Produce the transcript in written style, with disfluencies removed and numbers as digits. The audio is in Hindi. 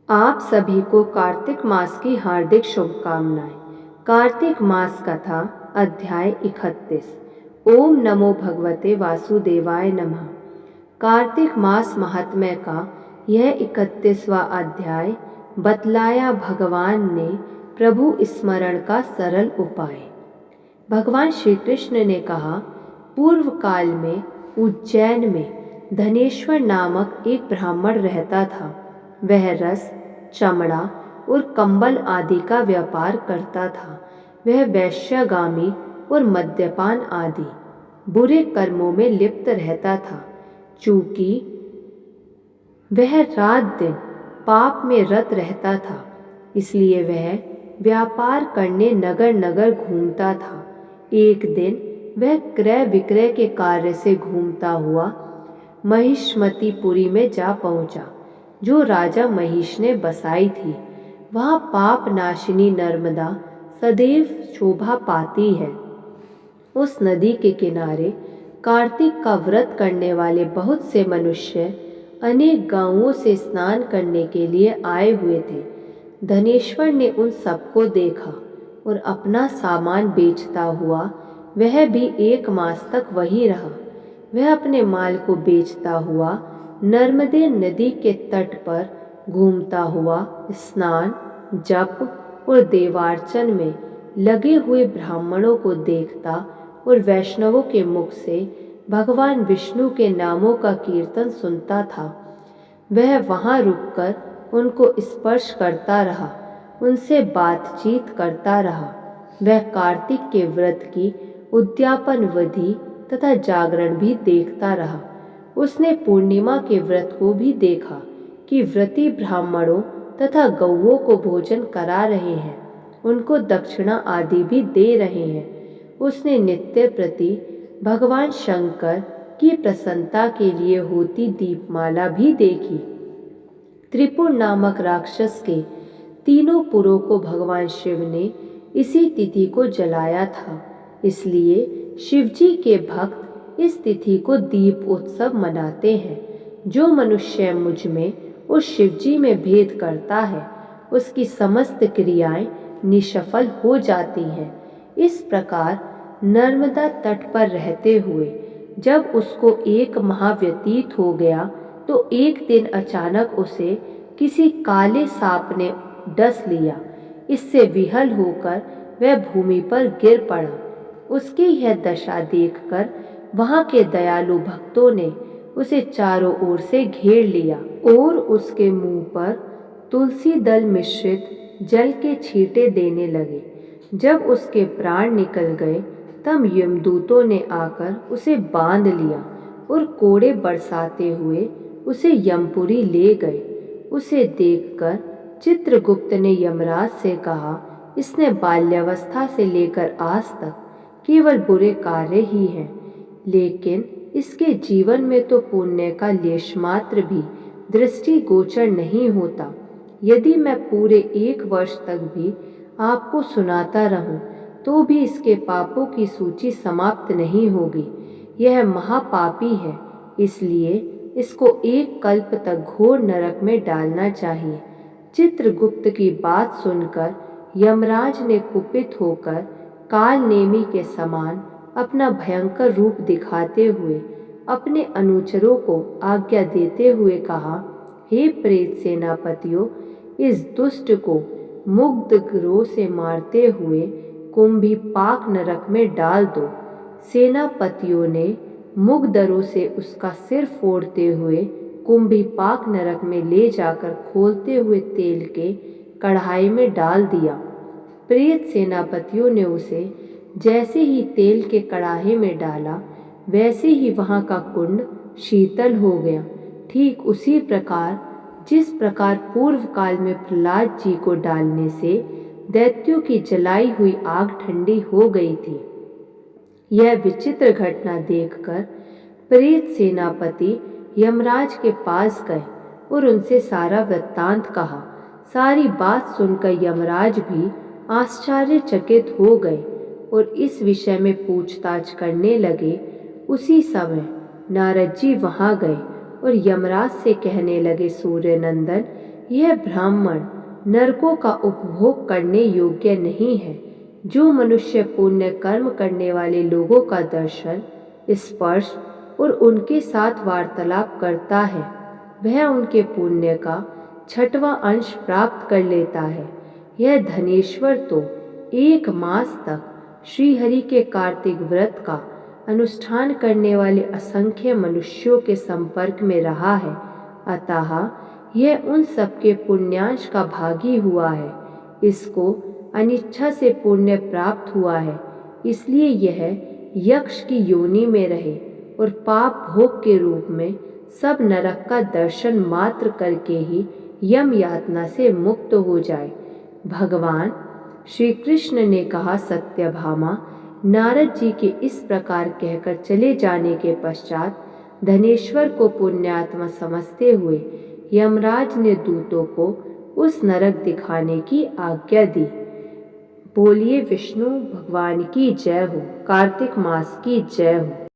आप सभी को कार्तिक मास की हार्दिक शुभकामनाएं। कार्तिक मास कथा अध्याय 31। ओम नमो भगवते वासुदेवाय नमः। कार्तिक मास महात्म्य का यह 31वां अध्याय बतलाया भगवान ने प्रभु स्मरण का सरल उपाय। भगवान श्री कृष्ण ने कहा, पूर्व काल में उज्जैन में धनेश्वर नामक एक ब्राह्मण रहता था। वह रस, चमड़ा और कंबल आदि का व्यापार करता था। वह वैश्यगामी और मद्यपान आदि बुरे कर्मों में लिप्त रहता था। चूंकि वह रात दिन पाप में रत रहता था, इसलिए वह व्यापार करने नगर नगर घूमता था। एक दिन वह क्रय विक्रय के कार्य से घूमता हुआ महिष्मतीपुरी में जा पहुंचा, जो राजा महिष ने बसाई थी। वहाँ पाप नाशिनी नर्मदा सदैव शोभा पाती है। उस नदी के किनारे कार्तिक का व्रत करने वाले बहुत से मनुष्य अनेक गांवों से स्नान करने के लिए आए हुए थे। धनेश्वर ने उन सबको देखा और अपना सामान बेचता हुआ वह भी 1 मास तक वहीं रहा। वह अपने माल को बेचता हुआ नर्मदे नदी के तट पर घूमता हुआ स्नान, जप और देवार्चन में लगे हुए ब्राह्मणों को देखता और वैष्णवों के मुख से भगवान विष्णु के नामों का कीर्तन सुनता था। वह वहां रुककर उनको स्पर्श करता रहा, उनसे बातचीत करता रहा। वह कार्तिक के व्रत की उद्यापन विधि तथा जागरण भी देखता रहा। उसने पूर्णिमा के व्रत को भी देखा कि व्रती ब्राह्मणों तथा गौओं को भोजन करा रहे हैं, उनको दक्षिणा आदि भी दे रहे हैं। उसने नित्य प्रति भगवान शंकर की प्रसन्नता के लिए होती दीपमाला भी देखी। त्रिपुर नामक राक्षस के 3 पुरों को भगवान शिव ने इसी तिथि को जलाया था, इसलिए शिवजी के भक्त इस तिथि को दीप उत्सव मनाते हैं। जो मनुष्य मुझ में और शिवजी में भेद करता है, उसकी समस्त क्रियाएं निष्फल हो जाती हैं। इस प्रकार नर्मदा तट पर रहते हुए जब उसको 1 माह व्यतीत हो गया, तो एक दिन अचानक उसे किसी काले सांप ने डस लिया। इससे विहल होकर वह भूमि पर गिर पड़ा। उसकी यह दशा देखकर वहां के दयालु भक्तों ने उसे चारों ओर से घेर लिया और उसके मुंह पर तुलसी दल मिश्रित जल के छींटे देने लगे। जब उसके प्राण निकल गए, तब यमदूतों ने आकर उसे बांध लिया और कोड़े बरसाते हुए उसे यमपुरी ले गए। उसे देखकर चित्रगुप्त ने यमराज से कहा, इसने बाल्यावस्था से लेकर आज तक केवल बुरे कार्य ही हैं, लेकिन इसके जीवन में तो पुण्य का लेश मात्र भी दृष्टि गोचर नहीं होता। यदि मैं पूरे 1 वर्ष तक भी आपको सुनाता रहूं, तो भी इसके पापों की सूची समाप्त नहीं होगी। यह महापापी है, इसलिए इसको 1 कल्प तक घोर नरक में डालना चाहिए। चित्रगुप्त की बात सुनकर यमराज ने कुपित होकर कालनेमी के समान अपना भयंकर रूप दिखाते हुए अपने अनुचरों को आज्ञा देते हुए कहा, हे प्रेत सेनापतियों, इस दुष्ट को मुग्ध ग्रोह से मारते हुए कुंभीपाक नरक में डाल दो। सेनापतियों ने मुग्धरों से उसका सिर फोड़ते हुए कुंभीपाक नरक में ले जाकर खोलते हुए तेल के कढ़ाई में डाल दिया। प्रेत सेनापतियों ने उसे जैसे ही तेल के कढ़ाई में डाला, वैसे ही वहां का कुंड शीतल हो गया। ठीक उसी प्रकार जिस प्रकार पूर्व काल में प्रहलाद जी को डालने से दैत्यों की जलाई हुई आग ठंडी हो गई थी। यह विचित्र घटना देखकर प्रेत सेनापति यमराज के पास गए और उनसे सारा वृत्तांत कहा। सारी बात सुनकर यमराज भी आश्चर्यचकित हो गए और इस विषय में पूछताछ करने लगे। उसी समय नारद जी वहां गए और यमराज से कहने लगे, सूर्य नंदन, यह ब्राह्मण नरकों का उपभोग करने योग्य नहीं है। जो मनुष्य पुण्य कर्म करने वाले लोगों का दर्शन, स्पर्श और उनके साथ वार्तालाप करता है, वह उनके पुण्य का 6वां अंश प्राप्त कर लेता है। यह धनेश्वर तो 1 मास तक श्रीहरि के कार्तिक व्रत का अनुष्ठान करने वाले असंख्य मनुष्यों के संपर्क में रहा है, अतः यह उन सबके पुण्यांश का भागी हुआ है। इसको अनिच्छा से पुण्य प्राप्त हुआ है, इसलिए यह यक्ष की योनि में रहे और पाप भोग के रूप में सब नरक का दर्शन मात्र करके ही यम यातना से मुक्त हो जाए। भगवान श्री कृष्ण ने कहा, सत्यभामा, नारद जी के इस प्रकार कहकर चले जाने के पश्चात धनेश्वर को पुण्यात्मा समझते हुए यमराज ने दूतों को उस नरक दिखाने की आज्ञा दी। बोलिए विष्णु भगवान की जय हो। कार्तिक मास की जय हो।